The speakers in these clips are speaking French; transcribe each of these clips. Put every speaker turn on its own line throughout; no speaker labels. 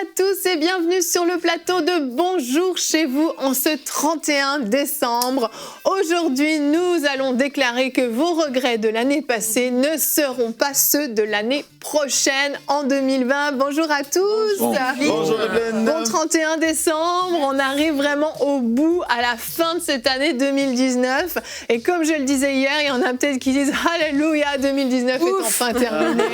à tous et bienvenue sur le plateau de Bonjour chez vous en ce 31 décembre. Aujourd'hui, nous allons déclarer que vos regrets de l'année passée ne seront pas ceux de l'année prochaine en 2020. Bonjour à tous.
Bonjour Evelyne.
Bon 31 décembre, on arrive vraiment au bout, à la fin de cette année 2019. Et comme je le disais hier, il y en a peut-être qui disent « Alléluia, 2019 est enfin terminé ».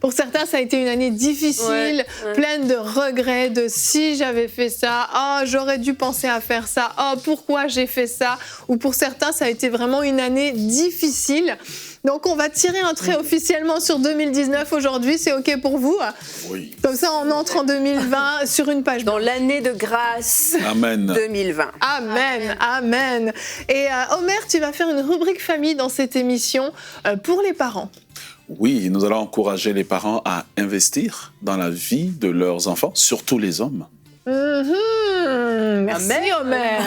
Pour certains, ça a été une année difficile, pleine de regrets, de si j'avais fait ça, oh, j'aurais dû penser à faire ça, oh, pourquoi j'ai fait ça. Ou pour certains, ça a été vraiment une année difficile. Donc, on va tirer un trait officiellement sur 2019 aujourd'hui. C'est OK pour vous?
Oui.
Comme ça, on entre en 2020 sur une page.
Dans l'année de grâce
Amen.
2020.
Amen, amen. Et Omer, tu vas faire une rubrique famille dans cette émission pour les parents.
Oui, nous allons encourager les parents à investir dans la vie de leurs enfants, surtout les hommes.
Merci Omer.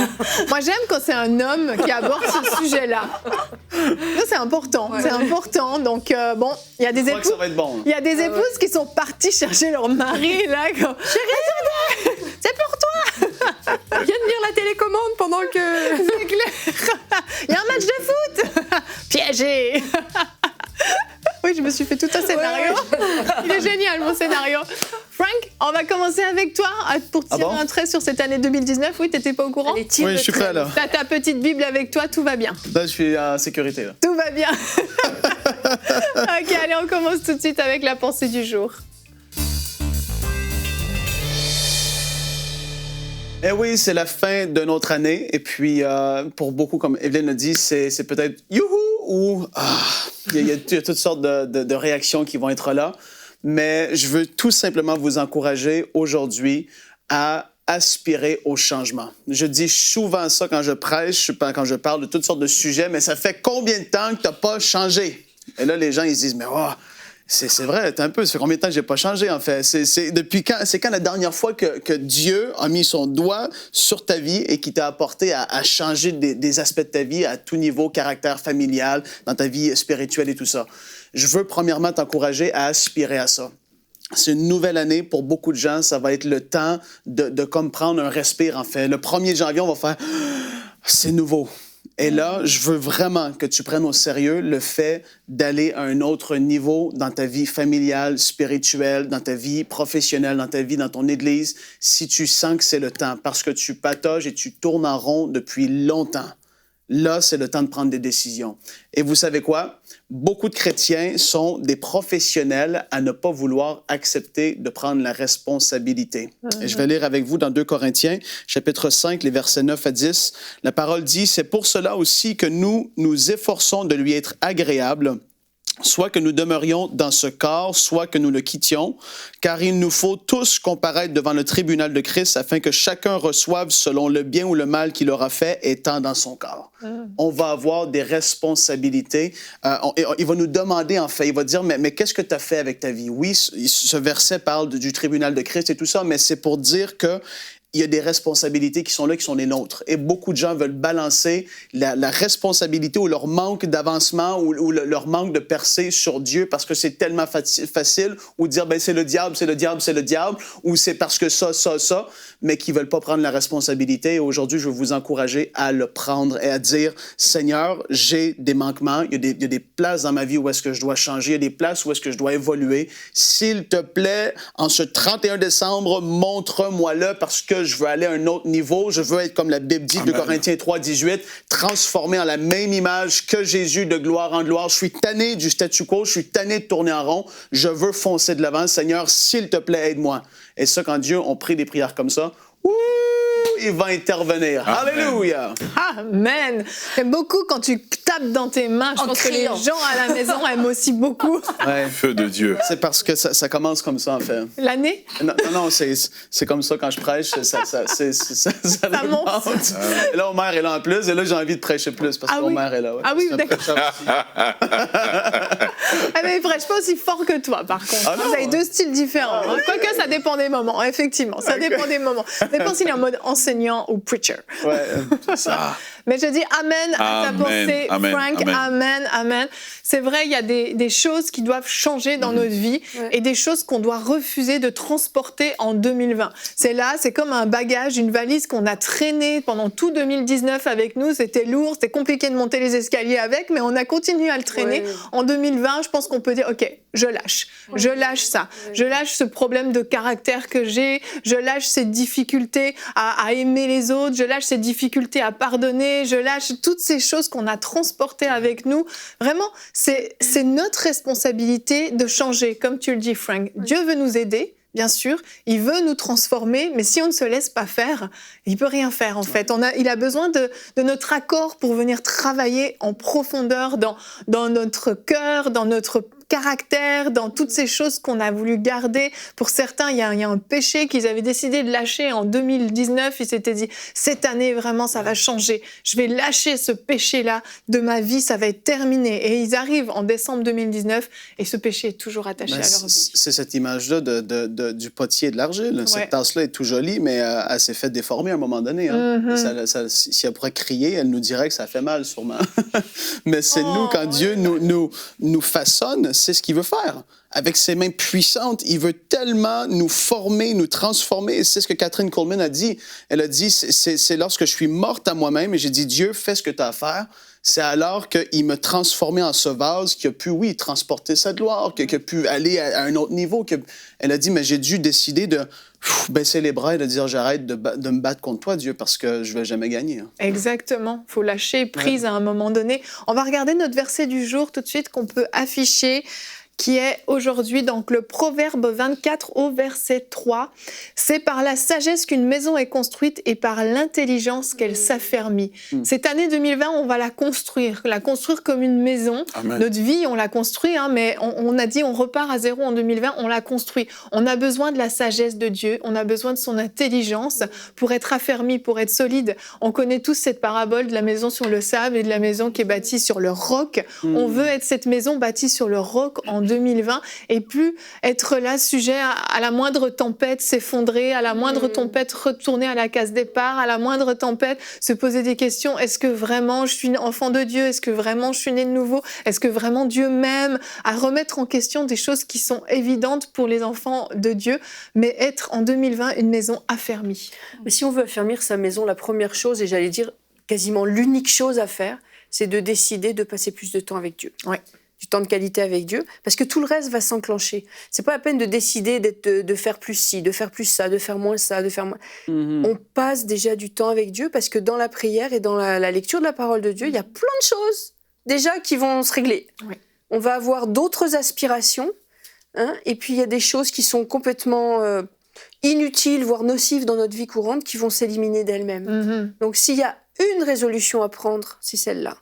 Moi j'aime quand c'est un homme qui aborde ce sujet-là. Ça, c'est important, c'est important. Donc bon, il y a des épouses,
ça va être bon.
Il y a des épouses qui sont parties chercher leur mari là. Chérie, c'est pour toi.
Viens de lire la télécommande pendant que...
C'est clair. Il y a un match de foot. Piégé. Oui, je me suis fait tout un scénario. Il est génial, mon scénario. Frank, on va commencer avec toi pour tirer un trait sur cette année 2019. Oui, t'étais pas au courant?
Oui, je suis prêt là.
T'as ta petite Bible avec toi, tout va bien.
Là, je suis en sécurité. Là.
Tout va bien. Ok, allez, on commence tout de suite avec la pensée du jour.
Eh oui, c'est la fin de notre année. Et puis, pour beaucoup, comme Evelyne l'a dit, c'est peut-être youhou ou il y a toutes sortes de réactions qui vont être là. Mais je veux tout simplement vous encourager aujourd'hui à aspirer au changement. Je dis souvent ça quand je prêche, quand je parle de toutes sortes de sujets, mais ça fait combien de temps que tu n'as pas changé? Et là, les gens, ils se disent, mais c'est vrai, ça fait combien de temps que je n'ai pas changé, en fait? Depuis quand, c'est quand la dernière fois que Dieu a mis son doigt sur ta vie et qui t'a apporté à changer des aspects de ta vie à tout niveau, caractère familial, dans ta vie spirituelle et tout ça? Je veux premièrement t'encourager à aspirer à ça. C'est une nouvelle année pour beaucoup de gens. Ça va être le temps de comme prendre un respire, en fait. Le 1er janvier, on va faire « c'est nouveau ». Et là, je veux vraiment que tu prennes au sérieux le fait d'aller à un autre niveau dans ta vie familiale, spirituelle, dans ta vie professionnelle, dans ta vie, dans ton église, si tu sens que c'est le temps, parce que tu patauges et tu tournes en rond depuis longtemps. Là, c'est le temps de prendre des décisions. Et vous savez quoi? Beaucoup de chrétiens sont des professionnels à ne pas vouloir accepter de prendre la responsabilité. Et je vais lire avec vous dans 2 Corinthiens, chapitre 5, les versets 9 à 10. La parole dit, « C'est pour cela aussi que nous nous efforçons de lui être agréables, soit que nous demeurions dans ce corps, soit que nous le quittions, car il nous faut tous comparaître devant le tribunal de Christ afin que chacun reçoive selon le bien ou le mal qu'il aura fait étant dans son corps. » On va avoir des responsabilités. Il va nous demander, en fait, il va dire, mais qu'est-ce que tu as fait avec ta vie? Oui, ce verset parle du tribunal de Christ et tout ça, mais c'est pour dire que il y a des responsabilités qui sont là, qui sont les nôtres. Et beaucoup de gens veulent balancer la responsabilité ou leur manque d'avancement ou leur manque de percée sur Dieu parce que c'est tellement facile, ou dire, ben c'est le diable, c'est le diable, c'est le diable, ou c'est parce que ça, mais qui ne veulent pas prendre la responsabilité. Et aujourd'hui, je veux vous encourager à le prendre et à dire, Seigneur, j'ai des manquements, il y a des places dans ma vie où est-ce que je dois changer, il y a des places où est-ce que je dois évoluer. S'il te plaît, en ce 31 décembre, montre-moi-le parce que je veux aller à un autre niveau. Je veux être, comme la Bible dit, 2 Corinthiens 3, 18, transformé en la même image que Jésus de gloire en gloire. Je suis tanné du statu quo, je suis tanné de tourner en rond. Je veux foncer de l'avant. Seigneur, s'il te plaît, aide-moi. Et ça, quand Dieu, on prie des prières comme ça, il va intervenir. Amen. Alléluia.
Amen. J'aime beaucoup quand tu tapes dans tes mains. Je pense que les gens à la maison aiment aussi beaucoup.
Ouais.
Feu de Dieu.
C'est parce que ça commence comme ça, en fait.
L'année?
Non, c'est comme ça quand je prêche. Ça
monte.
Et là, Omer est là en plus. Et là, j'ai envie de prêcher plus parce qu'Omer est là. Ouais.
Ah oui, d'accord. Mais il prêche pas aussi fort que toi, par contre.
Ah non,
vous avez deux styles différents. Quoique, ça dépend des moments, effectivement. Ça dépend des moments. Ça dépend s'il est en mode enseignant ou preacher.
Ouais, c'est ça.
Mais je dis amen à ta
Amen,
pensée,
amen,
Frank.
amen.
Amen, amen. C'est vrai, il y a des choses qui doivent changer dans notre vie et des choses qu'on doit refuser de transporter en 2020. C'est comme un bagage, une valise qu'on a traînée pendant tout 2019 avec nous. C'était lourd, c'était compliqué de monter les escaliers avec, mais on a continué à le traîner.
Ouais.
En 2020, je pense qu'on peut dire, OK, je lâche. Je lâche ça. Je lâche ce problème de caractère que j'ai. Je lâche cette difficulté à aimer les autres. Je lâche cette difficulté à pardonner. Je lâche toutes ces choses qu'on a transportées avec nous. Vraiment, c'est notre responsabilité de changer, comme tu le dis, Frank. Dieu veut nous aider. Bien sûr, il veut nous transformer, mais si on ne se laisse pas faire, il peut rien faire en fait. Il a besoin de notre accord pour venir travailler en profondeur dans notre cœur, dans notre caractère, dans toutes ces choses qu'on a voulu garder. Pour certains, il y a un péché qu'ils avaient décidé de lâcher en 2019. Ils s'étaient dit, cette année, vraiment, ça va changer. Je vais lâcher ce péché-là de ma vie, ça va être terminé. Et ils arrivent en décembre 2019 et ce péché est toujours attaché à leur vie.
C'est cette image-là du potier et de l'argile.
Ouais.
Cette tasse-là est tout jolie, mais elle s'est fait déformer à un moment donné. Hein. Si elle pourrait crier, elle nous dirait que ça fait mal, sûrement. Mais c'est nous, quand Dieu nous façonne, c'est ce qu'il veut faire. Avec ses mains puissantes, il veut tellement nous former, nous transformer. Et c'est ce que Catherine Coleman a dit. Elle a dit, c'est lorsque je suis morte à moi-même et j'ai dit, Dieu, fais ce que tu as à faire. C'est alors qu'il m'a transformé en ce vase qui a pu, oui, transporter sa gloire, qui a pu aller à un autre niveau. Elle a dit, mais j'ai dû décider de baisser les bras et de dire, j'arrête de me battre contre toi, Dieu, parce que je ne vais jamais gagner. Hein.
Exactement. Il faut lâcher prise à un moment donné. On va regarder notre verset du jour tout de suite qu'on peut afficher, qui est aujourd'hui donc le Proverbe 24 au verset 3. C'est par la sagesse qu'une maison est construite et par l'intelligence qu'elle s'affermit. Cette année 2020, on va la construire comme une maison.
Amen.
Notre vie, on l'a construit, hein, mais on a dit on repart à zéro en 2020, on l'a construit. On a besoin de la sagesse de Dieu, on a besoin de son intelligence pour être affermi, pour être solide. On connaît tous cette parabole de la maison sur le sable et de la maison qui est bâtie sur le roc. On veut être cette maison bâtie sur le roc en 2020 et plus être là sujet à la moindre tempête s'effondrer, à la moindre tempête retourner à la case départ, à la moindre tempête se poser des questions. Est-ce que vraiment je suis enfant de Dieu? Est-ce que vraiment je suis né de nouveau? Est-ce que vraiment Dieu m'aime? À remettre en question des choses qui sont évidentes pour les enfants de Dieu, mais être en 2020 une maison affermie.
Mais si on veut affermir sa maison, la première chose, et j'allais dire quasiment l'unique chose à faire, c'est de décider de passer plus de temps avec Dieu.
Ouais.
Du temps de qualité avec Dieu, parce que tout le reste va s'enclencher. C'est pas la peine de décider de faire plus ci, de faire plus ça, de faire moins ça, de faire moins... On passe déjà du temps avec Dieu, parce que dans la prière et dans la lecture de la parole de Dieu, il y a plein de choses déjà qui vont se régler.
Ouais.
On va avoir d'autres aspirations, hein, et puis il y a des choses qui sont complètement inutiles, voire nocives dans notre vie courante, qui vont s'éliminer d'elles-mêmes. Donc s'il y a une résolution à prendre, c'est celle-là.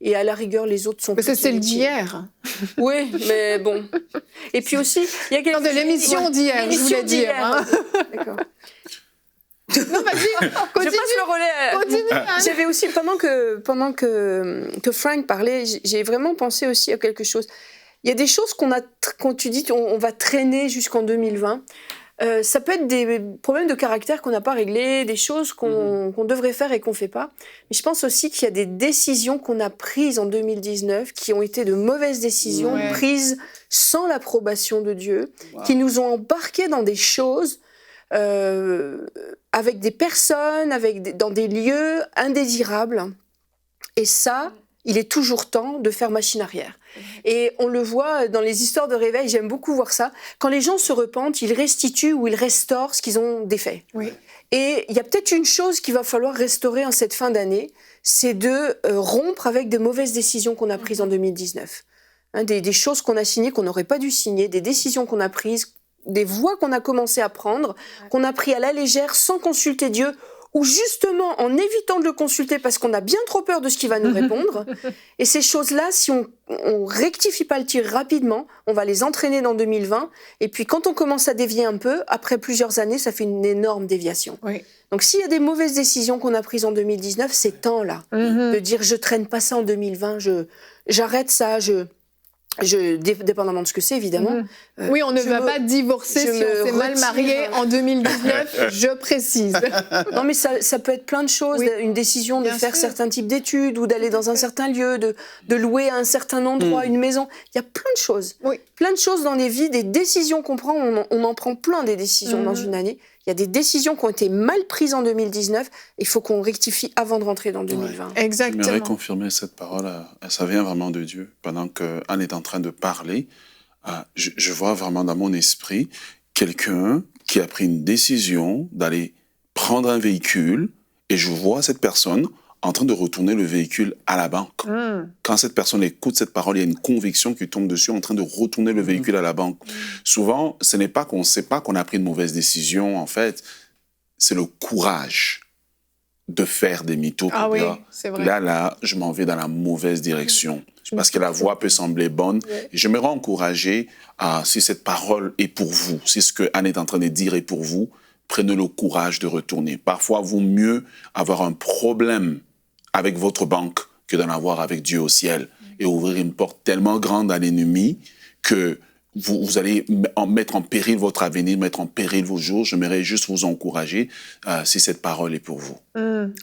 Et à la rigueur, les autres sont...
Parce que c'est le d'hier.
Oui, mais bon. Et puis aussi, il y a quelque
Non, de l'émission d'hier, je voulais dire. Hein.
D'accord.
Non, vas-y, continue.
Je passe le relais.
Continue, Anne.
J'avais aussi, pendant que Frank parlait, j'ai vraiment pensé aussi à quelque chose. Il y a des choses quand tu dis on va traîner jusqu'en 2020. Ça peut être des problèmes de caractère qu'on n'a pas réglés, des choses qu'on devrait faire et qu'on ne fait pas. Mais je pense aussi qu'il y a des décisions qu'on a prises en 2019 qui ont été de mauvaises décisions, prises sans l'approbation de Dieu, qui nous ont embarqués dans des choses avec des personnes, dans des lieux indésirables. Et ça, il est toujours temps de faire machine arrière. Et on le voit dans les histoires de réveil, j'aime beaucoup voir ça. Quand les gens se repentent, ils restituent ou ils restaurent ce qu'ils ont défait. Oui. Et il y a peut-être une chose qu'il va falloir restaurer en cette fin d'année, c'est de rompre avec de mauvaises décisions qu'on a prises en 2019. Hein, des choses qu'on a signées qu'on n'aurait pas dû signer, des décisions qu'on a prises, des voies qu'on a commencé à prendre, qu'on a pris à la légère sans consulter Dieu, ou justement en évitant de le consulter parce qu'on a bien trop peur de ce qu'il va nous répondre. Et ces choses-là, si on rectifie pas le tir rapidement, on va les entraîner dans 2020. Et puis quand on commence à dévier un peu, après plusieurs années, ça fait une énorme déviation. Oui. Donc s'il y a des mauvaises décisions qu'on a prises en 2019, c'est temps là de dire je traîne pas ça en 2020, j'arrête ça, dépendamment de ce que c'est, évidemment.
Oui, on ne va pas divorcer si on s'est mal marié en 2019, je précise.
Non, mais ça peut être plein de choses.
Oui.
Une décision de
Bien
faire
sûr.
certains types d'études ou d'aller dans un certain lieu, de louer à un certain endroit une maison. Il y a plein de choses.
Oui.
Plein de choses dans les vies, des décisions qu'on prend. On en prend plein des décisions dans une année. Il y a des décisions qui ont été mal prises en 2019. Il faut qu'on rectifie avant de rentrer dans 2020.
Exactement.
J'aimerais confirmer cette parole. Ça vient vraiment de Dieu. Pendant qu'Anne est en train de parler, je vois vraiment dans mon esprit quelqu'un qui a pris une décision d'aller prendre un véhicule et je vois cette personne en train de retourner le véhicule à la banque. Quand cette personne écoute cette parole, il y a une conviction qui tombe dessus en train de retourner le véhicule à la banque. Souvent, ce n'est pas qu'on ne sait pas qu'on a pris une mauvaise décision, en fait, c'est le courage de faire des mythos.
Ah oui,
Là,
c'est vrai.
Là, je m'en vais dans la mauvaise direction. Parce que la voie peut sembler bonne. Et j'aimerais encourager, si cette parole est pour vous, si ce que Anne est en train de dire est pour vous, prenez le courage de retourner. Parfois, il vaut mieux avoir un problème avec votre banque que d'en avoir avec Dieu au ciel et ouvrir une porte tellement grande à l'ennemi que vous allez mettre en péril votre avenir, mettre en péril vos jours. J'aimerais juste vous encourager si cette parole est pour vous.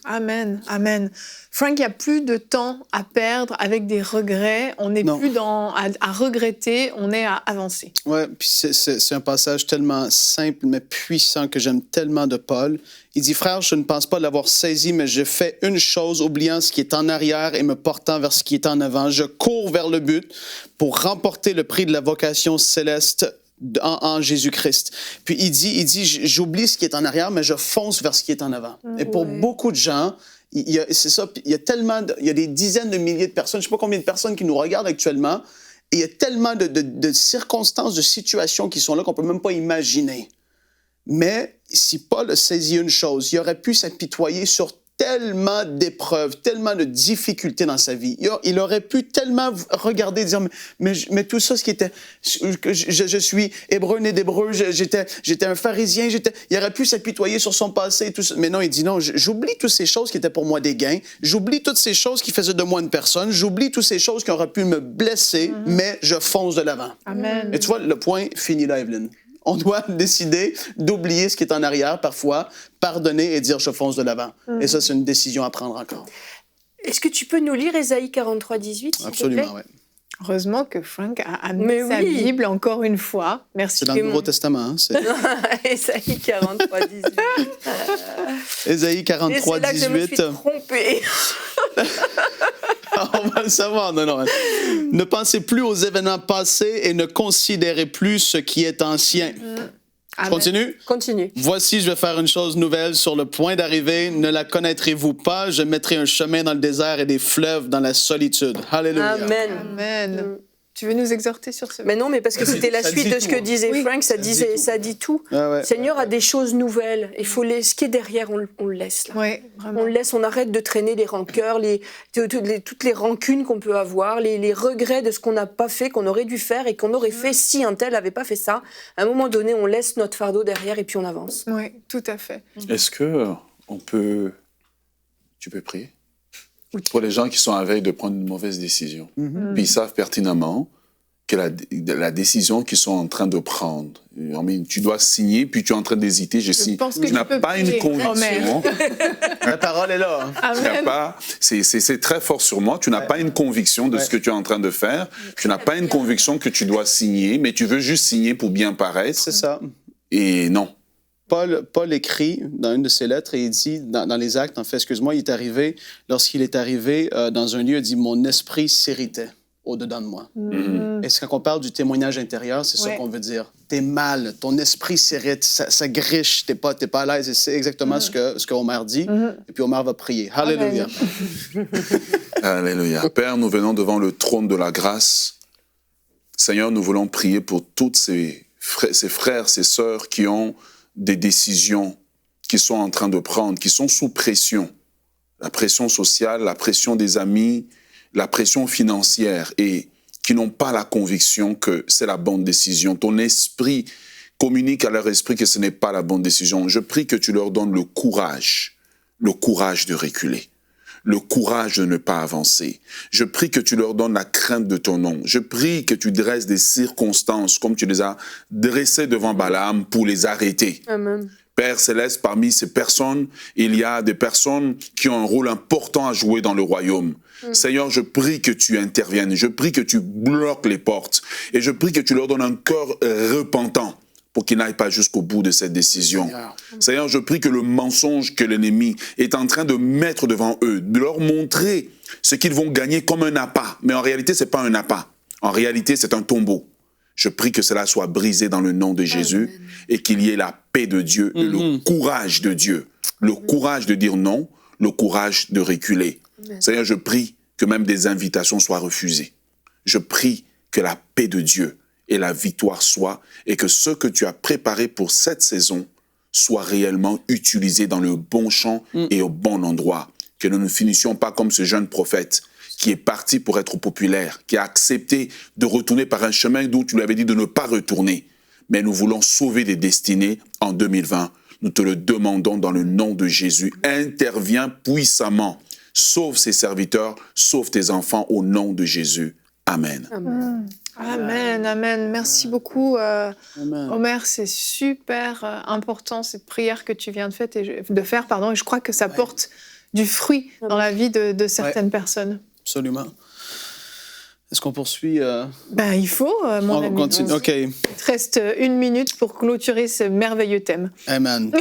Amen, amen. Frank, il n'y a plus de temps à perdre avec des regrets. On n'est plus à regretter, on est à avancer.
Ouais, puis c'est un passage tellement simple mais puissant que j'aime tellement de Paul. Il dit, frère, je ne pense pas l'avoir saisi, mais je fais une chose, oubliant ce qui est en arrière et me portant vers ce qui est en avant. Je cours vers le but pour remporter le prix de la vocation céleste en Jésus-Christ. Puis il dit, j'oublie ce qui est en arrière, mais je fonce vers ce qui est en avant. Et pour beaucoup de gens, c'est ça, il y a des dizaines de milliers de personnes, je ne sais pas combien de personnes qui nous regardent actuellement, et il y a tellement de circonstances, de situations qui sont là qu'on ne peut même pas imaginer. Mais si Paul a saisi une chose, il aurait pu s'apitoyer sur tellement d'épreuves, tellement de difficultés dans sa vie. Il aurait pu tellement regarder et dire, mais tout ça, ce qui était... Je suis hébreu, né d'hébreu, j'étais un pharisien, il aurait pu s'apitoyer sur son passé et tout ça. Mais non, il dit non, j'oublie toutes ces choses qui étaient pour moi des gains, j'oublie toutes ces choses qui faisaient de moi une personne, j'oublie toutes ces choses qui auraient pu me blesser, mais je fonce de l'avant.
Amen.
Et tu vois, le point finit là, Evelyne. On doit décider d'oublier ce qui est en arrière parfois, pardonner et dire je fonce de l'avant. Et ça, c'est une décision à prendre encore.
Est-ce que tu peux nous lire Ésaïe 43, 18, s'il te
Absolument,
plaît?
oui.
Heureusement que Frank a amené
Mais
sa
oui.
Bible encore une fois. Merci.
C'est dans le Nouveau Testament. Hein?
Ésaïe 43, 18.
Ésaïe 43,
Et c'est là que je me suis
18.
trompée.
On va le savoir. Non. Ne pensez plus aux événements passés et ne considérez plus ce qui est ancien. Je
Amen.
continue?
Continue.
Voici, je vais faire une chose nouvelle sur le point d'arriver. Ne la connaîtrez-vous pas? Je mettrai un chemin dans le désert et des fleuves dans la solitude. Alléluia.
Amen.
Amen. Tu veux nous exhorter sur ce
Mais non, mais parce que c'était la
Ça
suite
dit
de
tout,
ce que
hein.
disait
Oui.
Frank, ça dit tout.
Ah ouais.
Le Seigneur a des choses nouvelles. Il faut ce qui est derrière, on le laisse là.
Oui, vraiment.
On le laisse, on arrête de traîner les rancœurs, toutes les rancunes qu'on peut avoir, les regrets de ce qu'on n'a pas fait, qu'on aurait dû faire et qu'on aurait fait si un tel n'avait pas fait ça. À un moment donné, on laisse notre fardeau derrière et puis on avance.
Oui, tout à fait.
Est-ce que tu peux prier pour les gens qui sont à veille de prendre une mauvaise décision, puis ils savent pertinemment que la décision qu'ils sont en train de prendre, tu dois signer, puis tu es en train d'hésiter,
pense que
tu n'as
tu peux
pas une
prier.
conviction.
La parole est là. Hein?
Tu n'as
Amen.
pas, c'est très fort sur moi, tu n'as pas une conviction de ce que tu es en train de faire, tu n'as pas une conviction que tu dois signer, mais tu veux juste signer pour bien paraître,
C'est ça.
et non.
Paul écrit dans une de ses lettres et il dit, dans les Actes, en fait, excuse-moi, lorsqu'il est arrivé dans un lieu, il dit « Mon esprit s'irritait au-dedans de moi ». Et c'est quand on parle du témoignage intérieur, c'est ça
Ouais.
qu'on veut dire. T'es mal, ton esprit s'irrite, ça griche, t'es pas à l'aise. Et c'est exactement ce que Omer dit. Et puis Omer va prier. Alléluia.
Alléluia. Père, nous venons devant le trône de la grâce. Seigneur, nous voulons prier pour toutes ces frères, ces sœurs qui ont des décisions qu'ils sont en train de prendre, qui sont sous pression. La pression sociale, la pression des amis, la pression financière et qui n'ont pas la conviction que c'est la bonne décision. Ton esprit communique à leur esprit que ce n'est pas la bonne décision. Je prie que tu leur donnes le courage de reculer. le courage de ne pas avancer. Je prie que tu leur donnes la crainte de ton nom. Je prie que tu dresses des circonstances comme tu les as dressées devant Balaam pour les arrêter.
Amen.
Père Céleste, parmi ces personnes, il y a des personnes qui ont un rôle important à jouer dans le royaume. Seigneur, je prie que tu interviennes, je prie que tu bloques les portes et je prie que tu leur donnes un cœur repentant pour qu'ils n'aillent pas jusqu'au bout de cette décision. Seigneur, je prie que le mensonge que l'ennemi est en train de mettre devant eux, de leur montrer ce qu'ils vont gagner comme un appât, mais en réalité, ce n'est pas un appât. En réalité, c'est un tombeau. Je prie que cela soit brisé dans le nom de Jésus et qu'il y ait la paix de Dieu et le courage de Dieu. Le courage de dire non, le courage de reculer. Seigneur, je prie que même des invitations soient refusées. Je prie que la paix de Dieu et la victoire soient et que ce que tu as préparé pour cette saison soit réellement utilisé dans le bon champ et au bon endroit. Que nous ne finissions pas comme ce jeune prophète qui est parti pour être populaire, qui a accepté de retourner par un chemin d'où tu lui avais dit de ne pas retourner. Mais nous voulons sauver des destinées en 2020. Nous te le demandons dans le nom de Jésus. Interviens puissamment. Sauve ses serviteurs, sauve tes enfants au nom de Jésus. Amen.
Amen.
Amen, amen. Merci beaucoup, Omer. C'est super important, cette prière que tu viens de faire. Et je crois que ça porte du fruit dans la vie de certaines personnes.
Absolument. Est-ce qu'on poursuit?
Il faut, mon ami.
On continue, OK.
Il te reste 1 minute pour clôturer ce merveilleux thème.
Amen.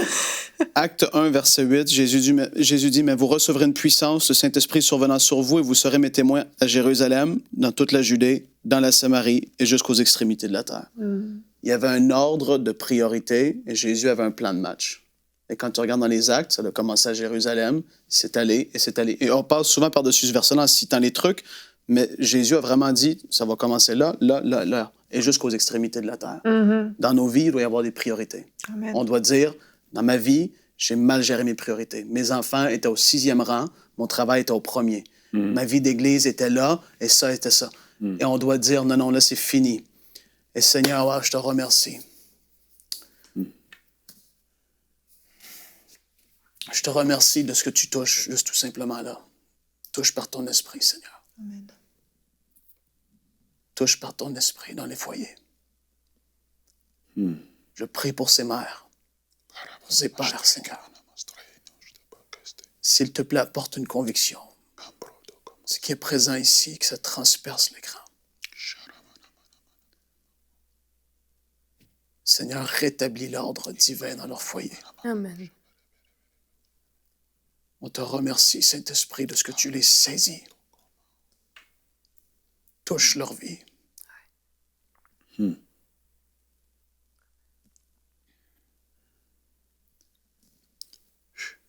Acte 1, verset 8, Jésus dit, « Mais vous recevrez une puissance, le Saint-Esprit survenant sur vous, et vous serez mes témoins à Jérusalem, dans toute la Judée, dans la Samarie et jusqu'aux extrémités de la terre. Il y avait un ordre de priorité et Jésus avait un plan de match. Et quand tu regardes dans les actes, ça a commencé à Jérusalem, c'est allé et c'est allé. Et on passe souvent par-dessus ce verset-là en citant les trucs, mais Jésus a vraiment dit, ça va commencer là, là, là, là, et jusqu'aux extrémités de la terre. Dans nos vies, il doit y avoir des priorités.
Amen.
On doit dire, dans ma vie, j'ai mal géré mes priorités. Mes enfants étaient au 6e rang, mon travail était au 1er. Ma vie d'église était là, et ça était ça. Et on doit dire, non, non, là, c'est fini. Et Seigneur, je te remercie. Je te remercie de ce que tu touches, juste tout simplement là. Touche par ton esprit, Seigneur.
Amen.
Touche par ton esprit dans les foyers. Je prie pour ces mères, pour ces pères, Seigneur. S'il te plaît, apporte une conviction. Ce qui est présent ici, que ça transperce l'écran. Seigneur, rétablis l'ordre divin dans leur foyer.
Amen.
On te remercie, Saint-Esprit, de ce que tu les saisis. Touche leur vie.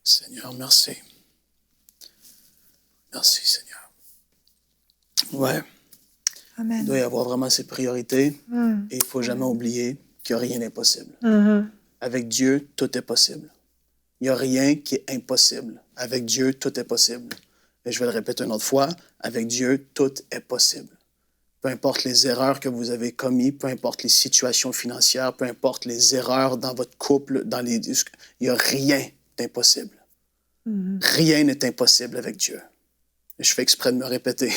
Seigneur, merci. Merci, Seigneur. Ouais.
Amen.
Il doit y avoir vraiment ces priorités et il ne faut jamais oublier que rien n'est possible. Avec Dieu, tout est possible. Il n'y a rien qui est impossible. Avec Dieu, tout est possible. Et je vais le répéter une autre fois, avec Dieu, tout est possible. Peu importe les erreurs que vous avez commises, peu importe les situations financières, peu importe les erreurs dans votre couple, il n'y a rien d'impossible. Rien n'est impossible avec Dieu. Et je fais exprès de me répéter.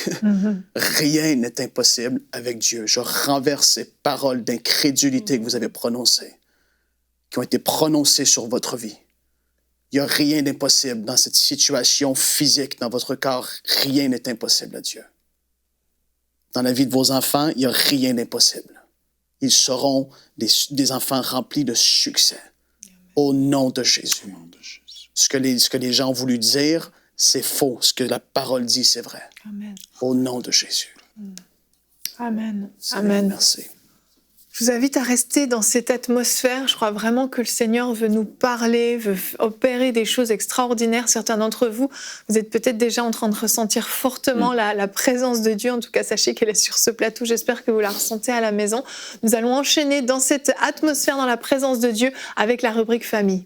Rien n'est impossible avec Dieu. Je renverse ces paroles d'incrédulité que vous avez prononcées, qui ont été prononcées sur votre vie. Il n'y a rien d'impossible dans cette situation physique, dans votre corps. Rien n'est impossible à Dieu. Dans la vie de vos enfants, il n'y a rien d'impossible. Ils seront des enfants remplis de succès. Au nom de Jésus. Ce que les gens ont voulu dire, c'est faux. Ce que la parole dit, c'est vrai.
Amen.
Au nom de Jésus.
Amen.
Seigneur,
Amen.
merci.
Je vous invite à rester dans cette atmosphère. Je crois vraiment que le Seigneur veut nous parler, veut opérer des choses extraordinaires. Certains d'entre vous, vous êtes peut-être déjà en train de ressentir fortement la présence de Dieu. En tout cas, sachez qu'elle est sur ce plateau. J'espère que vous la ressentez à la maison. Nous allons enchaîner dans cette atmosphère, dans la présence de Dieu, avec la rubrique famille.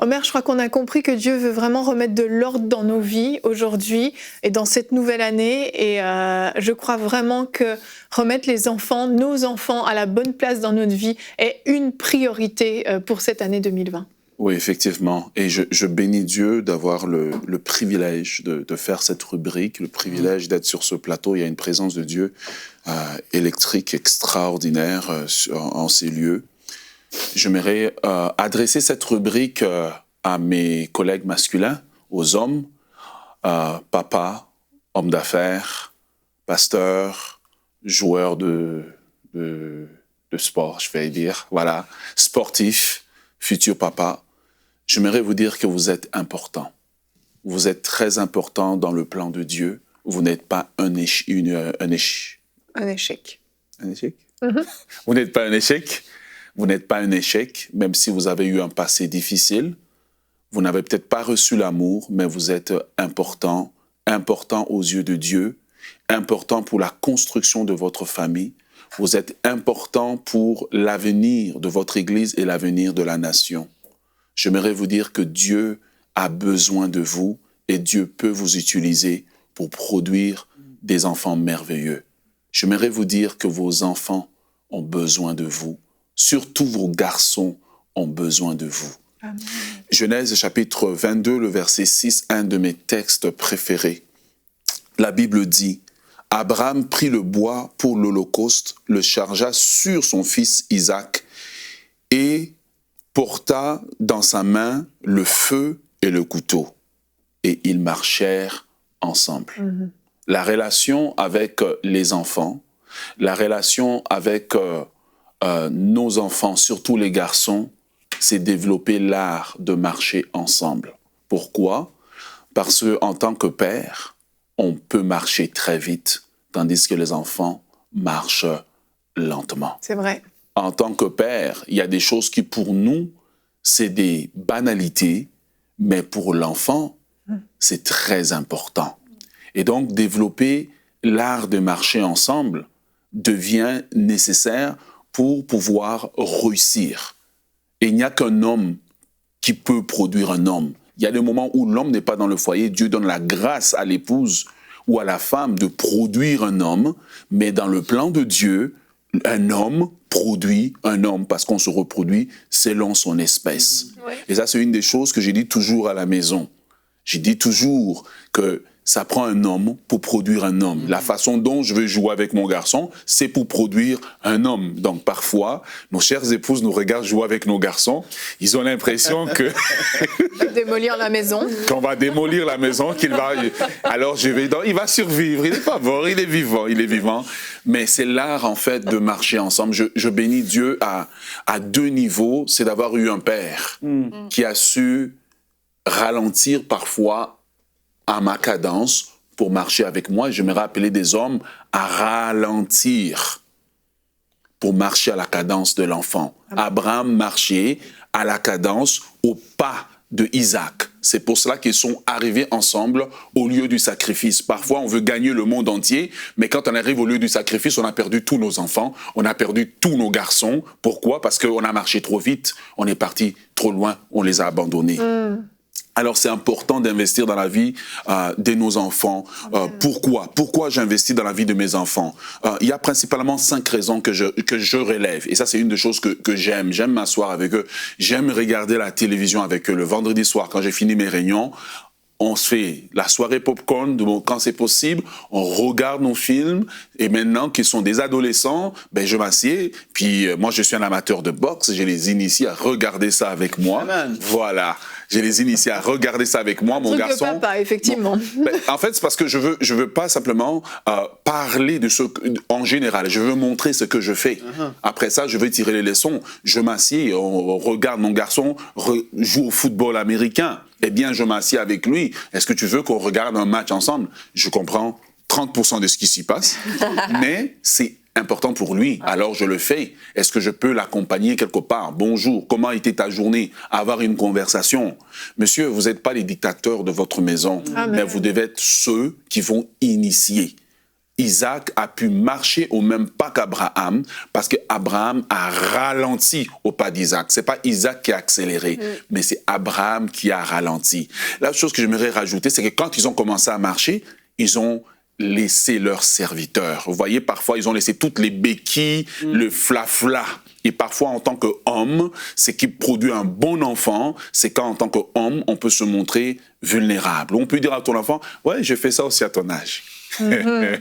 Omer, je crois qu'on a compris que Dieu veut vraiment remettre de l'ordre dans nos vies aujourd'hui et dans cette nouvelle année. Et je crois vraiment que remettre les enfants, nos enfants, à la bonne place dans notre vie est une priorité pour cette année 2020.
Oui, effectivement. Et je bénis Dieu d'avoir le privilège de faire cette rubrique, le privilège d'être sur ce plateau. Il y a une présence de Dieu électrique extraordinaire en ces lieux. J'aimerais adresser cette rubrique à mes collègues masculins, aux hommes, papa, homme d'affaires, pasteur, joueur de sport, je vais dire, voilà, sportif, futur papa. J'aimerais vous dire que vous êtes important. Vous êtes très important dans le plan de Dieu. Vous n'êtes pas un échec.
Un échec.
Un échec?
Mm-hmm.
Vous n'êtes pas un échec. Vous n'êtes pas un échec, même si vous avez eu un passé difficile. Vous n'avez peut-être pas reçu l'amour, mais vous êtes important, important aux yeux de Dieu, important pour la construction de votre famille. Vous êtes important pour l'avenir de votre Église et l'avenir de la nation. J'aimerais vous dire que Dieu a besoin de vous et Dieu peut vous utiliser pour produire des enfants merveilleux. J'aimerais vous dire que vos enfants ont besoin de vous. Surtout vos garçons ont besoin de vous.
Amen.
Genèse chapitre 22, le verset 6, un de mes textes préférés. La Bible dit, « Abraham prit le bois pour l'Holocauste, le chargea sur son fils Isaac et porta dans sa main le feu et le couteau. Et ils marchèrent ensemble. Mm-hmm. » La relation avec les enfants, la relation avec nos enfants, surtout les garçons, c'est développer l'art de marcher ensemble. Pourquoi? Parce qu'en tant que père, on peut marcher très vite, tandis que les enfants marchent lentement.
C'est vrai.
En tant que père, il y a des choses qui, pour nous, c'est des banalités, mais pour l'enfant, c'est très important. Et donc, développer l'art de marcher ensemble devient nécessaire pour pouvoir réussir. Et il n'y a qu'un homme qui peut produire un homme. Il y a des moments où l'homme n'est pas dans le foyer, Dieu donne la grâce à l'épouse ou à la femme de produire un homme, mais dans le plan de Dieu, un homme produit un homme parce qu'on se reproduit selon son espèce.
Ouais.
Et ça, c'est une des choses que j'ai dit toujours à la maison. J'ai dit toujours que ça prend un homme pour produire un homme. La façon dont je veux jouer avec mon garçon, c'est pour produire un homme. Donc parfois, nos chères épouses nous regardent jouer avec nos garçons. Ils ont l'impression que
démolir la maison.
Qu'on va démolir la maison, qu'il va. Alors il va survivre. Il n'est pas mort, il est vivant. Mais c'est l'art en fait de marcher ensemble. Je bénis Dieu à deux niveaux. C'est d'avoir eu un père qui a su ralentir parfois à ma cadence pour marcher avec moi. J'aimerais appeler des hommes à ralentir pour marcher à la cadence de l'enfant. Abraham marchait à la cadence, au pas de Isaac. C'est pour cela qu'ils sont arrivés ensemble au lieu du sacrifice. Parfois, on veut gagner le monde entier, mais quand on arrive au lieu du sacrifice, on a perdu tous nos enfants, on a perdu tous nos garçons. Pourquoi? Parce qu'on a marché trop vite, on est parti trop loin, on les a abandonnés. Alors, c'est important d'investir dans la vie de nos enfants. Pourquoi j'investis dans la vie de mes enfants? Il y a principalement 5 raisons que je relève. Et ça, c'est une des choses que j'aime. J'aime m'asseoir avec eux. J'aime regarder la télévision avec eux. Le vendredi soir, quand j'ai fini mes réunions, on se fait la soirée popcorn, quand c'est possible, on regarde nos films, et maintenant qu'ils sont des adolescents, ben je m'assieds, puis moi je suis un amateur de boxe, je les initie à regarder ça avec moi.
Amen.
Voilà. Je les initie à regarder ça avec moi, mon garçon.
De papa, effectivement.
Ben, en fait, c'est parce que je veux pas simplement parler de ce en général. Je veux montrer ce que je fais. Après ça, je veux tirer les leçons. Je m'assieds, on regarde mon garçon joue au football américain. Eh bien, je m'assieds avec lui. Est-ce que tu veux qu'on regarde un match ensemble? Je comprends 30% de ce qui s'y passe, mais c'est important pour lui, alors je le fais. Est-ce que je peux l'accompagner quelque part? Bonjour, comment était ta journée? Avoir une conversation. Monsieur, vous n'êtes pas les dictateurs de votre maison, mais vous devez être ceux qui vont initier. Isaac a pu marcher au même pas qu'Abraham parce qu'Abraham a ralenti au pas d'Isaac. C'est pas Isaac qui a accéléré, mais c'est Abraham qui a ralenti. La chose que j'aimerais rajouter, c'est que quand ils ont commencé à marcher, ils ont laissé leurs serviteurs. Vous voyez, parfois, ils ont laissé toutes les béquilles, le flafla. Et parfois, en tant qu'homme, ce qui produit un bon enfant, c'est quand, en tant qu'homme, on peut se montrer vulnérable. On peut dire à ton enfant, ouais, je fais ça aussi à ton âge. Voilà.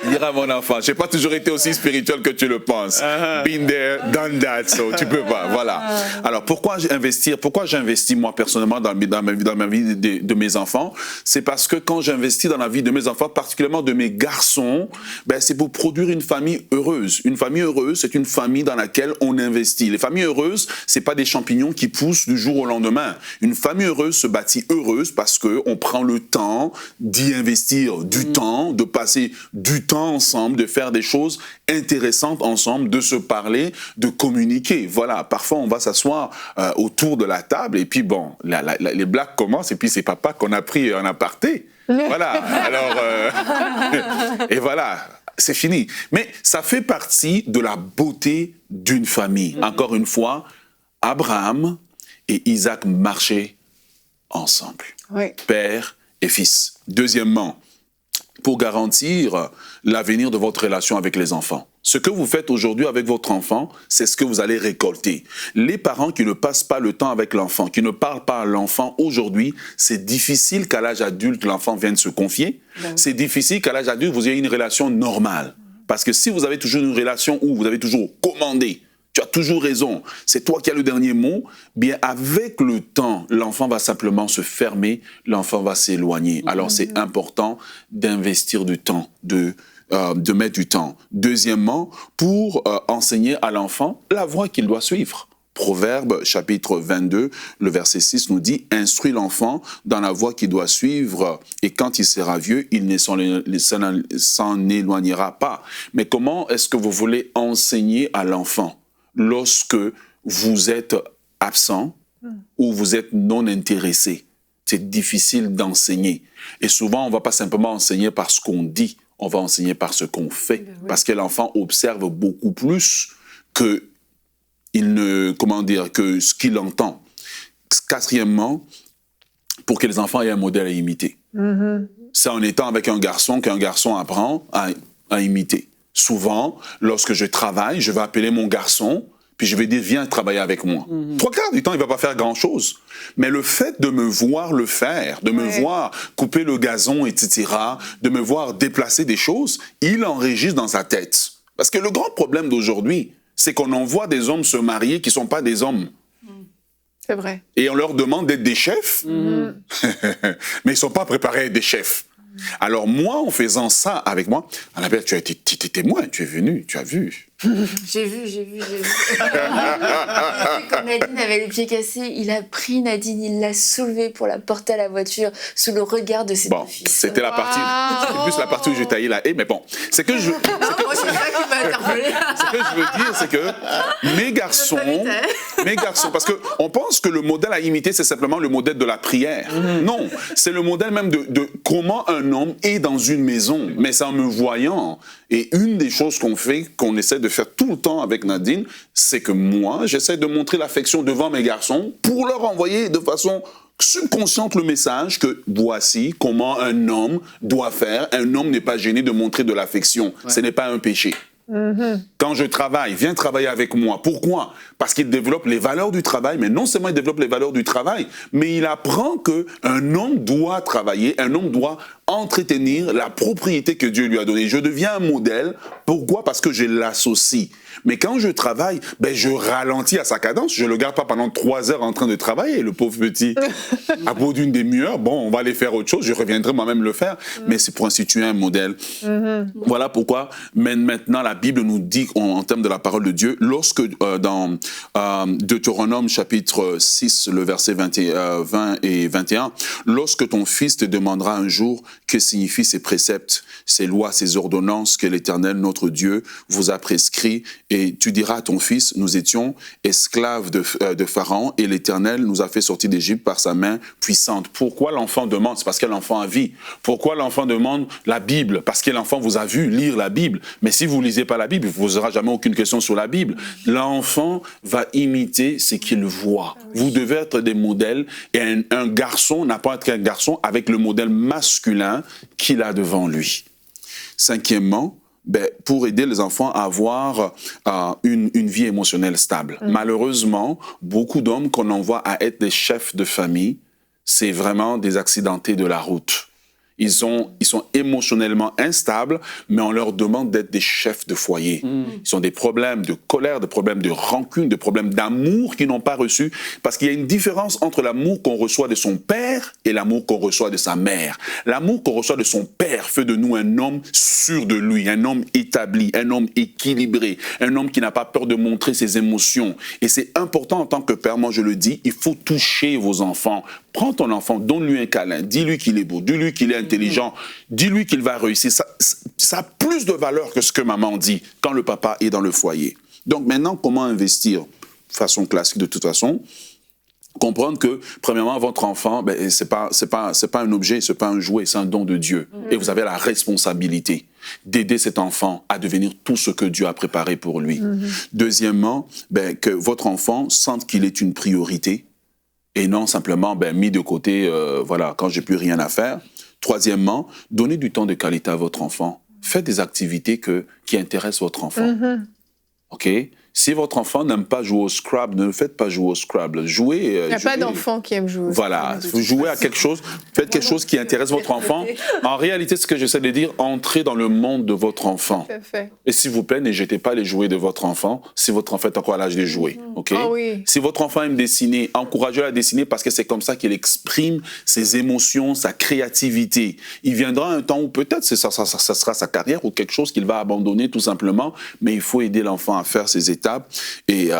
Dire à mon enfant, j'ai pas toujours été aussi spirituel que tu le penses. Been there, done that, so tu peux pas. Voilà. Alors pourquoi j'investis moi personnellement dans ma vie de mes enfants? C'est parce que quand j'investis dans la vie de mes enfants, particulièrement de mes garçons, ben c'est pour produire une famille heureuse. Une famille heureuse, c'est une famille dans laquelle on investit. Les familles heureuses, c'est pas des champignons qui poussent du jour au lendemain. Une famille heureuse se bâtit heureuse parce que on prend le temps d'y investir du temps, de passer du temps ensemble, de faire des choses intéressantes ensemble, de se parler, de communiquer. Voilà, parfois on va s'asseoir autour de la table et puis bon, les blagues commencent et puis c'est papa qu'on a pris en aparté. Voilà, alors, et voilà, c'est fini. Mais ça fait partie de la beauté d'une famille. Encore une fois, Abraham et Isaac marchaient ensemble.
Oui.
Père et fils. Deuxièmement, pour garantir l'avenir de votre relation avec les enfants. Ce que vous faites aujourd'hui avec votre enfant, c'est ce que vous allez récolter. Les parents qui ne passent pas le temps avec l'enfant, qui ne parlent pas à l'enfant aujourd'hui, c'est difficile qu'à l'âge adulte, l'enfant vienne se confier. C'est difficile qu'à l'âge adulte, vous ayez une relation normale. Parce que si vous avez toujours une relation où vous avez toujours commandé, tu as toujours raison, c'est toi qui as le dernier mot, bien avec le temps, l'enfant va simplement se fermer, l'enfant va s'éloigner. Alors c'est important d'investir du temps, de mettre du temps. Deuxièmement, pour enseigner à l'enfant la voie qu'il doit suivre. Proverbe chapitre 22, le verset 6 nous dit « Instruis l'enfant dans la voie qu'il doit suivre, et quand il sera vieux, il ne s'en éloignera pas. » Mais comment est-ce que vous voulez enseigner à l'enfant lorsque vous êtes absent ou vous êtes non intéressé? C'est difficile d'enseigner. Et souvent, on ne va pas simplement enseigner par ce qu'on dit, on va enseigner par ce qu'on fait. Parce que l'enfant observe beaucoup plus que ce qu'il entend. Quatrièmement, pour que les enfants aient un modèle à imiter. C'est en étant avec un garçon qu'un garçon apprend à imiter. Souvent, lorsque je travaille, je vais appeler mon garçon, puis je vais dire, viens travailler avec moi. 3/4 du temps, il ne va pas faire grand-chose. Mais le fait de me voir le faire, de me voir couper le gazon, etc., de me voir déplacer des choses, il enregistre dans sa tête. Parce que le grand problème d'aujourd'hui, c'est qu'on envoie des hommes se marier qui ne sont pas des hommes.
C'est vrai.
Et on leur demande d'être des chefs, mais ils ne sont pas préparés à être des chefs. Alors moi, en faisant ça avec moi, Annabelle, tu as été témoin, tu es venu, tu as vu.
J'ai vu. Quand Nadine avait les pieds cassés, il a pris Nadine, il l'a soulevée pour la porter à la voiture sous le regard de ses deux fils.
C'était la partie, c'était plus la partie où j'ai taillé la haie, mais bon, ce que je veux dire, c'est que mes garçons, parce qu'on pense que le modèle à imiter, c'est simplement le modèle de la prière. Non, c'est le modèle même de comment un homme est dans une maison, mais c'est en me voyant. Et une des choses qu'on essaie de faire tout le temps avec Nadine, c'est que moi, j'essaie de montrer l'affection devant mes garçons pour leur envoyer de façon subconsciente le message que voici comment un homme doit faire. Un homme n'est pas gêné de montrer de l'affection. Ce n'est pas un péché. Quand je travaille, viens travailler avec moi. Pourquoi? Parce qu'il développe les valeurs du travail, mais non seulement il développe les valeurs du travail, mais il apprend qu'un homme doit travailler, un homme doit entretenir la propriété que Dieu lui a donnée. Je deviens un modèle. Pourquoi? Parce que je l'associe. Mais quand je travaille, je ralentis à sa cadence. Je ne le garde pas pendant 3 heures en train de travailler, le pauvre petit. À bout d'une demi-heure, on va aller faire autre chose. Je reviendrai moi-même le faire. Mais c'est pour instituer un modèle. Voilà pourquoi maintenant la Bible nous dit, en termes de la parole de Dieu, lorsque dans Deutéronome chapitre 6, le verset 20 et 21, lorsque ton fils te demandera un jour, que signifient ces préceptes, ces lois, ces ordonnances que l'Éternel, notre Dieu, vous a prescrits. Et tu diras à ton fils, nous étions esclaves de Pharaon et l'Éternel nous a fait sortir d'Égypte par sa main puissante. Pourquoi l'enfant demande? C'est parce que l'enfant a vie. Pourquoi l'enfant demande la Bible? Parce que l'enfant vous a vu lire la Bible. Mais si vous ne lisez pas la Bible, vous n'aurez jamais aucune question sur la Bible. L'enfant va imiter ce qu'il voit. Vous devez être des modèles et un garçon n'a pas à être un garçon avec le modèle masculin qu'il a devant lui. Cinquièmement, pour aider les enfants à avoir une vie émotionnelle stable. Malheureusement, beaucoup d'hommes qu'on envoie à être des chefs de famille, c'est vraiment des accidentés de la route. Ils sont émotionnellement instables, mais on leur demande d'être des chefs de foyer. Ils ont des problèmes de colère, des problèmes de rancune, des problèmes d'amour qu'ils n'ont pas reçus. Parce qu'il y a une différence entre l'amour qu'on reçoit de son père et l'amour qu'on reçoit de sa mère. L'amour qu'on reçoit de son père fait de nous un homme sûr de lui, un homme établi, un homme équilibré, un homme qui n'a pas peur de montrer ses émotions. Et c'est important en tant que père, moi je le dis, il faut toucher vos enfants. Prends ton enfant, donne-lui un câlin, dis-lui qu'il est beau, dis-lui qu'il est intelligent, dis-lui qu'il va réussir. Ça a plus de valeur que ce que maman dit quand le papa est dans le foyer. Donc maintenant, comment investir? De façon classique de toute façon. Comprendre que, premièrement, votre enfant, c'est pas un objet, c'est pas un jouet, c'est un don de Dieu. Et vous avez la responsabilité d'aider cet enfant à devenir tout ce que Dieu a préparé pour lui. Deuxièmement, que votre enfant sente qu'il est une priorité et non simplement mis de côté, quand j'ai plus rien à faire. Troisièmement, donnez du temps de qualité à votre enfant. Faites des activités qui intéressent votre enfant. OK? Si votre enfant n'aime pas jouer au Scrabble, ne le faites pas jouer au Scrabble. Jouez.
Il n'y a pas d'enfant qui aime jouer au Scrabble.
Voilà, vous jouez à quelque chose, faites quelque chose qui intéresse votre enfant. En réalité, ce que j'essaie de dire, entrez dans le monde de votre enfant.
Tout à fait.
Et s'il vous plaît, ne jetez pas les jouets de votre enfant si votre enfant est encore à l'âge de jouer. OK?
Ah oui.
Si votre enfant aime dessiner, encouragez-le à dessiner parce que c'est comme ça qu'il exprime ses émotions, sa créativité. Il viendra un temps où peut-être ça sera sa carrière ou quelque chose qu'il va abandonner tout simplement, mais il faut aider l'enfant à faire ses étapes. Et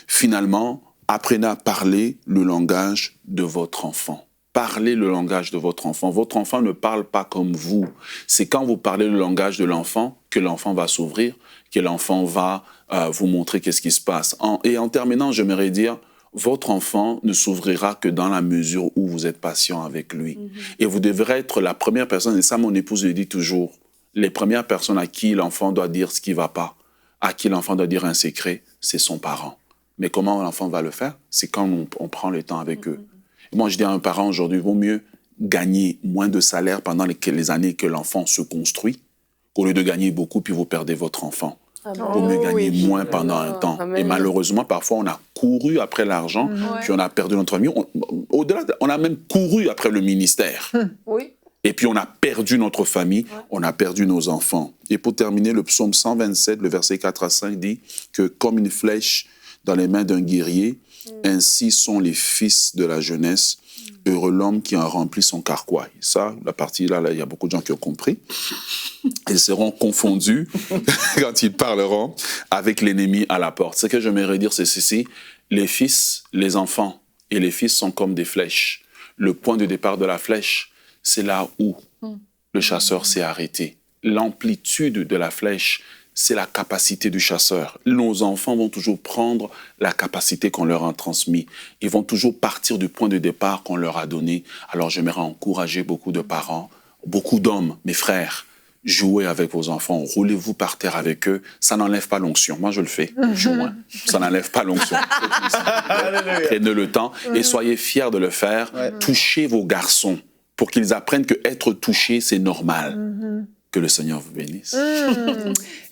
finalement, apprenez à parler le langage de votre enfant. Parlez le langage de votre enfant. Votre enfant ne parle pas comme vous. C'est quand vous parlez le langage de l'enfant que l'enfant va s'ouvrir, que l'enfant va vous montrer qu'est-ce qui se passe. Et en terminant, j'aimerais dire, votre enfant ne s'ouvrira que dans la mesure où vous êtes patient avec lui. Et vous devrez être la première personne, et ça mon épouse le dit toujours, les premières personnes à qui l'enfant doit dire ce qui ne va pas, à qui l'enfant doit dire un secret, c'est son parent. Mais comment l'enfant va le faire? C'est quand on prend le temps avec eux. Et moi, je dis à un parent aujourd'hui, il vaut mieux gagner moins de salaire pendant les années que l'enfant se construit, qu'au lieu de gagner beaucoup, puis vous perdez votre enfant. Il vaut mieux gagner moins pendant un temps. Et malheureusement, parfois, on a couru après l'argent, puis on a perdu notre famille. Au-delà, on a même couru après le ministère.
Oui.
Et puis on a perdu notre famille, on a perdu nos enfants. Et pour terminer, le psaume 127, le verset 4 à 5 dit que comme une flèche dans les mains d'un guerrier, ainsi sont les fils de la jeunesse, heureux l'homme qui en remplit son carquois. Et ça, la partie là, il y a beaucoup de gens qui ont compris. Ils seront confondus quand ils parleront avec l'ennemi à la porte. Ce que j'aimerais dire, c'est ceci, les fils, les enfants et les fils sont comme des flèches. Le point de départ de la flèche, c'est là où le chasseur s'est arrêté. L'amplitude de la flèche, c'est la capacité du chasseur. Nos enfants vont toujours prendre la capacité qu'on leur a transmise. Ils vont toujours partir du point de départ qu'on leur a donné. Alors j'aimerais encourager beaucoup de parents, beaucoup d'hommes, mes frères, jouez avec vos enfants, roulez-vous par terre avec eux. Ça n'enlève pas l'onction. Moi, je le fais. Ça n'enlève pas l'onction. Prenez le temps et soyez fiers de le faire. Touchez vos garçons pour qu'ils apprennent que être touché, c'est normal. Que le Seigneur vous bénisse.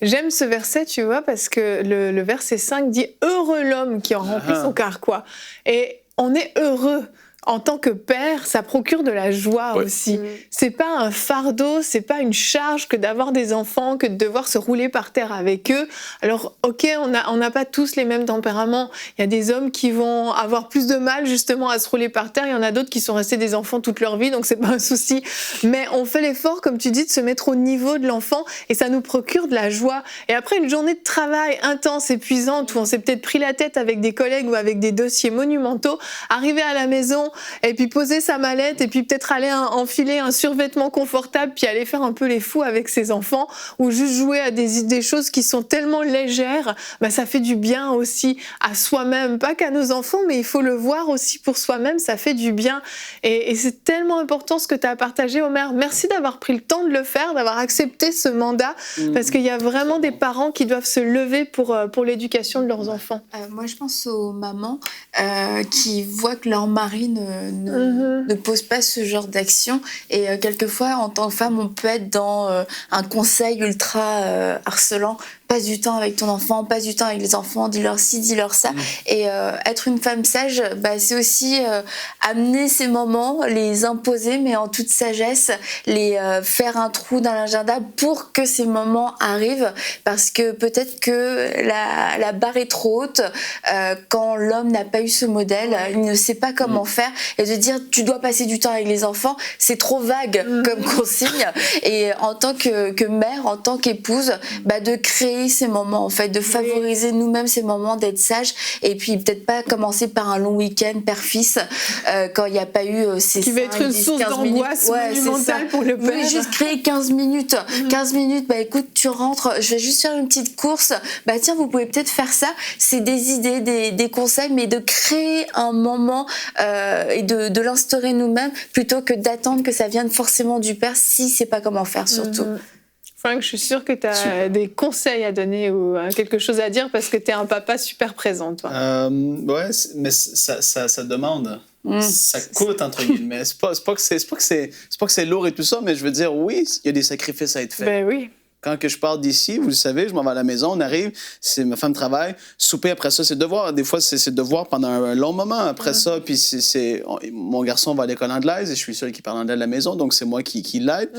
J'aime ce verset, tu vois, parce que le verset 5 dit « Heureux l'homme qui en remplit son carquois ». Et on est heureux. En tant que père, ça procure de la joie aussi. C'est pas un fardeau, c'est pas une charge que d'avoir des enfants, que de devoir se rouler par terre avec eux. Alors, ok, on n'a pas tous les mêmes tempéraments. Il y a des hommes qui vont avoir plus de mal justement à se rouler par terre. Il y en a d'autres qui sont restés des enfants toute leur vie, donc c'est pas un souci. Mais on fait l'effort, comme tu dis, de se mettre au niveau de l'enfant et ça nous procure de la joie. Et après une journée de travail intense, épuisante, où on s'est peut-être pris la tête avec des collègues ou avec des dossiers monumentaux, arriver à la maison, et puis poser sa mallette et puis peut-être aller enfiler un survêtement confortable puis aller faire un peu les fous avec ses enfants ou juste jouer à des choses qui sont tellement légères, ça fait du bien aussi à soi-même, pas qu'à nos enfants, mais il faut le voir aussi pour soi-même, ça fait du bien. Et c'est tellement important ce que tu as partagé, Omer. Merci d'avoir pris le temps de le faire, d'avoir accepté ce mandat, parce qu'il y a vraiment des parents qui doivent se lever pour l'éducation de leurs enfants.
Moi, je pense aux mamans qui voient que leur mari ne pose pas ce genre d'action. Et quelquefois, en tant que femme, on peut être dans un conseil ultra harcelant. Passe du temps avec ton enfant, passe du temps avec les enfants, dis-leur ci, dis-leur ça. Et être une femme sage, c'est aussi amener ces moments, les imposer, mais en toute sagesse, les faire un trou dans l'agenda pour que ces moments arrivent. Parce que peut-être que la barre est trop haute quand l'homme n'a pas eu ce modèle, il ne sait pas comment faire. Et de dire, tu dois passer du temps avec les enfants, c'est trop vague comme consigne. Et en tant que mère, en tant qu'épouse, de créer ces moments, en fait, de favoriser nous-mêmes ces moments, d'être sages, et puis peut-être pas commencer par un long week-end père-fils quand il n'y a pas eu ces
qui va être une source d'angoisse monumentale pour le père.
Oui, juste créer 15 minutes. 15 minutes, écoute, tu rentres, je vais juste faire une petite course. Tiens, vous pouvez peut-être faire ça. C'est des idées, des conseils, mais de créer un moment et de l'instaurer nous-mêmes plutôt que d'attendre que ça vienne forcément du père si c'est pas comment faire, surtout.
Frank, je suis sûre que tu as des conseils à donner ou quelque chose à dire parce que tu es un papa super présent, toi.
Ouais, mais ça demande. Ça coûte, entre guillemets. C'est pas que c'est lourd et tout ça, mais je veux dire, oui, il y a des sacrifices à être faits.
Ben oui.
Quand que je pars d'ici, vous le savez, je m'en vais à la maison, on arrive, ma femme travaille, souper après ça, c'est devoir. Des fois, c'est devoir pendant un long moment après ça. Puis mon garçon va à l'école anglaise et je suis seul qui parle anglais à la maison, donc c'est moi qui l'aide.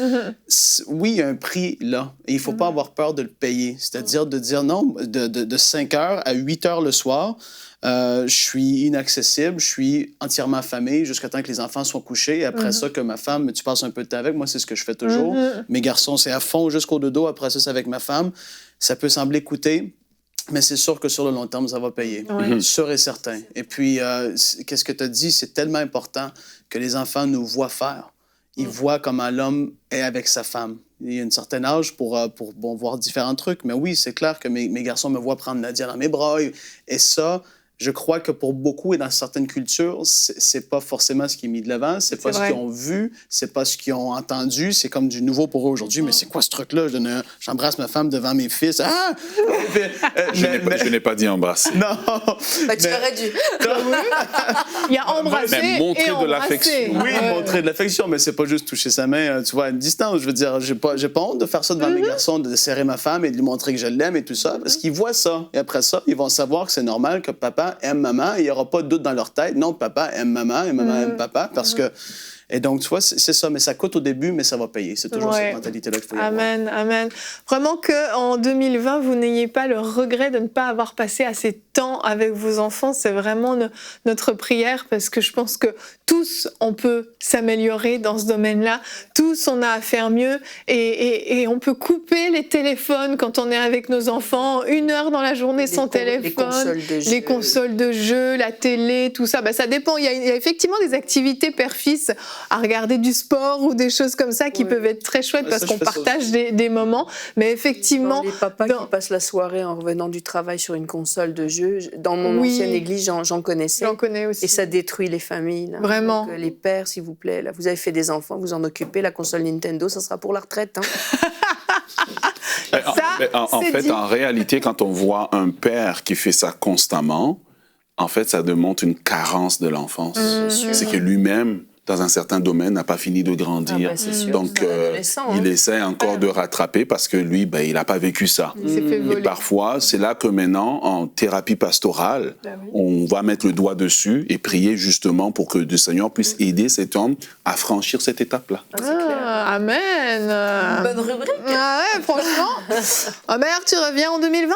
Oui, il y a un prix là. Et il ne faut pas avoir peur de le payer. C'est-à-dire de dire non, de 5 heures à 8 heures le soir. Je suis inaccessible, je suis entièrement affamé jusqu'à temps que les enfants soient couchés. Et après ça, que ma femme, tu passes un peu de temps avec. Moi, c'est ce que je fais toujours. Mes garçons, c'est à fond jusqu'au dodo. Après ça, c'est avec ma femme. Ça peut sembler coûter, mais c'est sûr que sur le long terme, ça va payer. Sûr et certain. Et puis, qu'est-ce que tu as dit? C'est tellement important que les enfants nous voient faire. Ils voient comment l'homme est avec sa femme. Il y a un certain âge pour voir différents trucs. Mais oui, c'est clair que mes garçons me voient prendre Nadia dans mes bras. Et ça... Je crois que pour beaucoup et dans certaines cultures, c'est pas forcément ce qui est mis de l'avant, c'est pas ce qu'ils ont vu, c'est pas ce qu'ils ont entendu, c'est comme du nouveau pour eux aujourd'hui. Mais c'est quoi ce truc-là? J'embrasse ma femme devant mes fils. Ah!
Je n'ai pas dit embrasser.
Non!
Tu aurais dû.
Il y a embrasser
mais montrer
et
de l'affection.
Oui, montrer de l'affection, mais c'est pas juste toucher sa main, tu vois, à une distance. Je veux dire, j'ai pas honte de faire ça devant mes garçons, de serrer ma femme et de lui montrer que je l'aime et tout ça, parce qu'ils voient ça. Et après ça, ils vont savoir que c'est normal que papa aime maman, il n'y aura pas de doute dans leur tête. Non, papa aime maman et maman aime papa parce que... Et donc, tu vois, c'est ça, mais ça coûte au début, mais ça va payer. C'est toujours cette mentalité-là qu'il faut y avoir.
Amen, amen. Vraiment qu'en 2020, vous n'ayez pas le regret de ne pas avoir passé assez de temps avec vos enfants. C'est vraiment notre prière parce que je pense que tous, on peut s'améliorer dans ce domaine-là. Tous, on a à faire mieux et on peut couper les téléphones quand on est avec nos enfants. 1 heure dans la journée sans téléphone. Les consoles de jeux, la télé, tout ça. Ça dépend. Il y a effectivement des activités père-fils à regarder du sport ou des choses comme ça qui peuvent être très chouettes parce qu'on partage des moments. Mais effectivement...
Les papas qui passent la soirée en revenant du travail sur une console de jeu, dans mon ancienne église, j'en connaissais.
J'en connais aussi.
Et ça détruit les familles. Là.
Vraiment.
Donc, les pères, s'il vous plaît, là, vous avez fait des enfants, vous en occupez. La console Nintendo, ça sera pour la retraite.
En fait, en réalité, quand on voit un père qui fait ça constamment, en fait, ça démontre une carence de l'enfance. C'est que lui-même, dans un certain domaine, n'a pas fini de grandir. Donc, il essaie encore de rattraper parce que lui, il n'a pas vécu ça. Et parfois, c'est là que maintenant, en thérapie pastorale, on va mettre le doigt dessus et prier justement pour que le Seigneur puisse aider cet homme à franchir cette étape-là.
Amen.
Bonne rubrique.
Ah ouais, franchement. Omer, tu reviens en 2020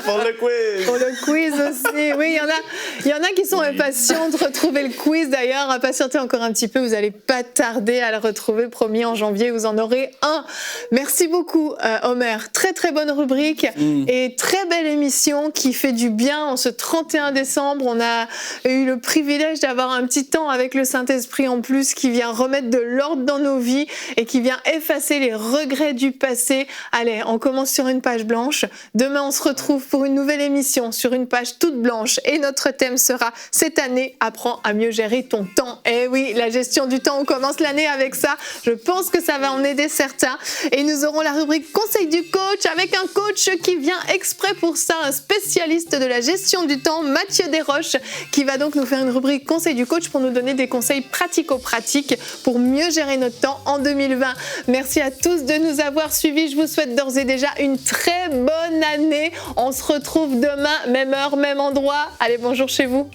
Pour le quiz.
Pour le quiz aussi. Oui, il y en a qui sont impatients de retrouver le quiz. D'ailleurs, patientez encore un petit peu, vous n'allez pas tarder à le retrouver. Promis, en janvier, vous en aurez un. Merci beaucoup, Omer. Très, très bonne rubrique et très belle émission qui fait du bien. En ce 31 décembre, on a eu le privilège d'avoir un petit temps avec le Saint-Esprit en plus qui vient remettre de l'ordre dans nos vies et qui vient effacer les regrets du passé. Allez, on commence sur une page blanche. Demain, on se retrouve pour une nouvelle émission sur une page toute blanche et notre thème sera cette année, apprends à mieux gérer ton temps. Eh oui, la gestion du temps, on commence l'année avec ça. Je pense que ça va en aider certains. Et nous aurons la rubrique conseil du coach avec un coach qui vient exprès pour ça, un spécialiste de la gestion du temps, Mathieu Desroches, qui va donc nous faire une rubrique conseil du coach pour nous donner des conseils pratico-pratiques pour mieux gérer notre temps en 2020. Merci à tous de nous avoir suivis. Je vous souhaite d'ores et déjà une très bonne année. On se retrouve demain, même heure, même endroit. Allez, bonjour chez vous.